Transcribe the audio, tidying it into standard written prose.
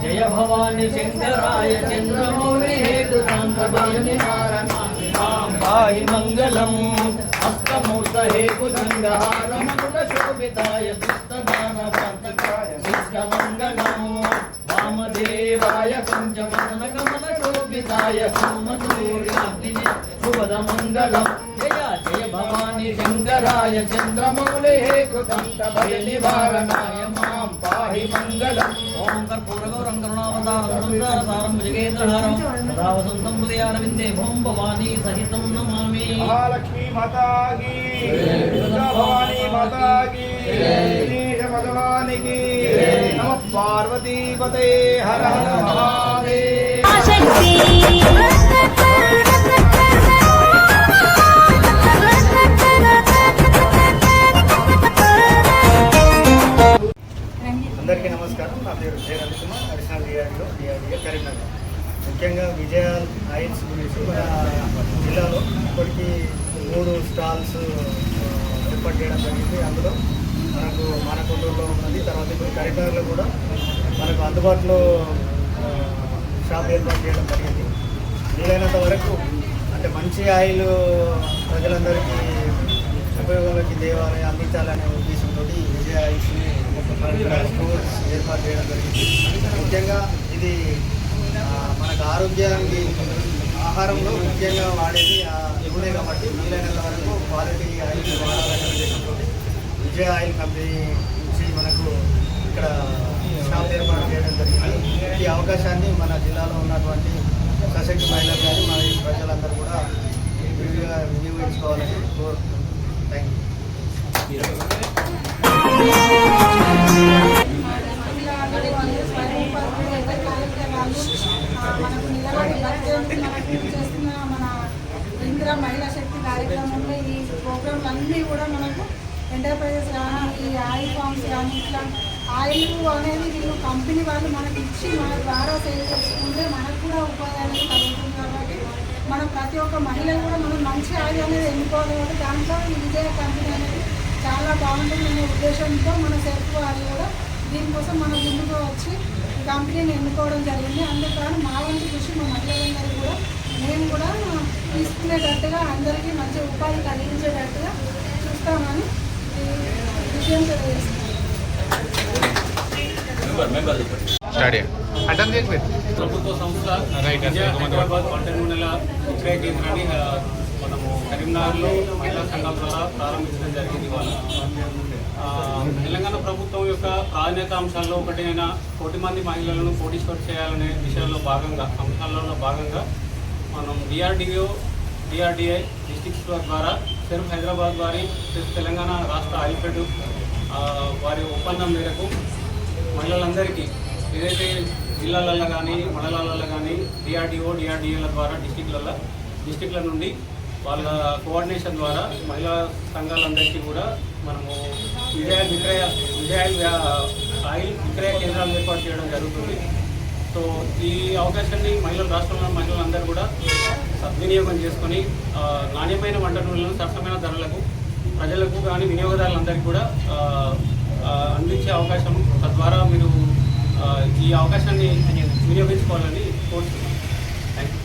जय भवानी शंकराय चंद्रमौलि पाहि मंगलम हस्तमूर्त हे कुजंगहार मकुट शोभिताय दुष्टदानवान्तकाय शिष्टमंगलम वामदेवाय पंचवदन कमल शोभिताय सोमसूर्याग्निने शुभदमंगलम जय जय भवानी शंकराय चंद्रमौलि हे कृतंत भय निवारणाय मां पाहि मंगलम ओम कर्पूरगौरं करुणावतारं भुजगेन्द्रहारं सदा वसन्तं हृदयारविन्दे भूं भवानी सहितं नमामि। महालक्ष्मी माता की दुर्गा भवानी माता की गणेश भगवान की नमः पार्वती पते हर हर महादेव। అందరికీ నమస్కారం. నా పేరు జయ రవికుమార్, అడిషనల్ డిఆర్డీఓ కరీంనగర్. ముఖ్యంగా విజయ ఆయిల్స్ గురించి మన జిల్లాలో ఇప్పటికీ 3 స్టాల్స్ ఏర్పాటు చేయడం జరిగింది. అందులో మనకు మానకొండూరులో ఉన్నది, తర్వాత ఇప్పుడు కరీంనగర్లో కూడా మనకు అందుబాటులో షాప్ ఏర్పాటు చేయడం జరిగింది. వీలైనంత వరకు అంటే మంచి ఆయిల్ ప్రజలందరికీ ఉపయోగంలోకి తేవాలి, అందించాలనే ఉద్దేశంతో విజయ ఆయిల్స్ని స్టోర్స్ ఏర్పాటు చేయడం జరిగింది. ముఖ్యంగా ఇది మనకు ఆరోగ్యానికి ఆహారంలో ముఖ్యంగా వాడేది నూనె కాబట్టి వీలైనంత వరకు క్వాలిటీ ఆయిల్ వాడాలనే ఉద్దేశంతో విజయ ఆయిల్ కంపెనీ నుంచి మనకు ఇక్కడ షాప్ ఏర్పాటు చేయడం జరిగింది. ఈ అవకాశాన్ని మన జిల్లాలో ఉన్నటువంటి సశక్తి మహిళలు కానీ మన ప్రజలందరూ కూడా వినియోగించుకోవాలని కోరుతున్నాను. Thank you. మనకు నిలబడి చేస్తున్న మన ఇందిరా మహిళా శక్తి కార్యక్రమంలో ఈ ప్రోగ్రాంలు అన్నీ కూడా మనకు ఎంటర్ప్రైజెస్ కానీ ఈ ఆయిల్ ఫార్మ్స్ కానీ ఇట్లా ఆయిల్ అనేది వీళ్ళు కంపెనీ వాళ్ళు మనకి ఇచ్చి మన ద్వారా సేల్ చేసుకుంటే మనకు కూడా ఉపాధి అనేది కలుగుతుంది. కాబట్టి మనం ప్రతి ఒక్క మహిళ కూడా మనం మంచి ఆయిల్ అనేది ఎన్నుకోవాలి. కాబట్టి దాంట్లో ఈ విజయ కంపెనీ అనేది చాలా బాగుంటుందనే ఉద్దేశంతో మన సెల్ఫ్ వాళ్ళు కూడా దీనికోసం మనం ముందుకు వచ్చి ఈ కంపెనీని ఎన్నుకోవడం జరిగింది. అందుకని మా వంతు కృషి మా మహిళలందరూ కూడా మేము కూడా తీసుకునేటట్టుగా అందరికీ మంచి ఉపాధి కలిగించేటట్టుగా చూస్తామని విషయం తెలియజేస్తున్నాం. ప్రభుత్వ సంస్థ హైదరాబాద్ పంట నూనెల విక్రయ కేంద్రాన్ని మనము కరీంనగర్లో మహిళా సంఘాల ద్వారా ప్రారంభించడం జరిగింది. వాళ్ళు తెలంగాణ ప్రభుత్వం యొక్క ప్రాధాన్యత అంశాల్లో ఒకటి అయిన 1 మంది మహిళలను కోటీశ్వర్ చేయాలనే విషయాల్లో భాగంగా అంశాలలో భాగంగా మనం డిఆర్డిఐ డిస్ట్రిక్ట్స్ ద్వారా సెర్ఫ్ హైదరాబాద్ వారి తెలంగాణ రాష్ట్ర ఆయిల్ఫెడ్ వారి ఒప్పందం మేరకు మహిళలందరికీ ఏదైతే జిల్లాలలో కానీ మండలాలలో కానీ డిఆర్డిఏల ద్వారా డిస్టిక్ల నుండి వాళ్ళ కోఆర్డినేషన్ ద్వారా మహిళా సంఘాలందరికీ కూడా మనము విజయ ఆయిల్ విక్రయ కేంద్రాలు ఏర్పాటు చేయడం జరుగుతుంది. సో ఈ అవకాశాన్ని రాష్ట్రంలో మహిళలందరూ కూడా సద్వినియోగం చేసుకొని నాణ్యమైన వంట నూనెలను సరసమైన ధరలకు ప్రజలకు కానీ వినియోగదారులందరికీ కూడా అందించే అవకాశం, తద్వారా మీరు ఈ అవకాశాన్ని వినియోగించుకోవాలని కోరుతున్నాను. Thank you.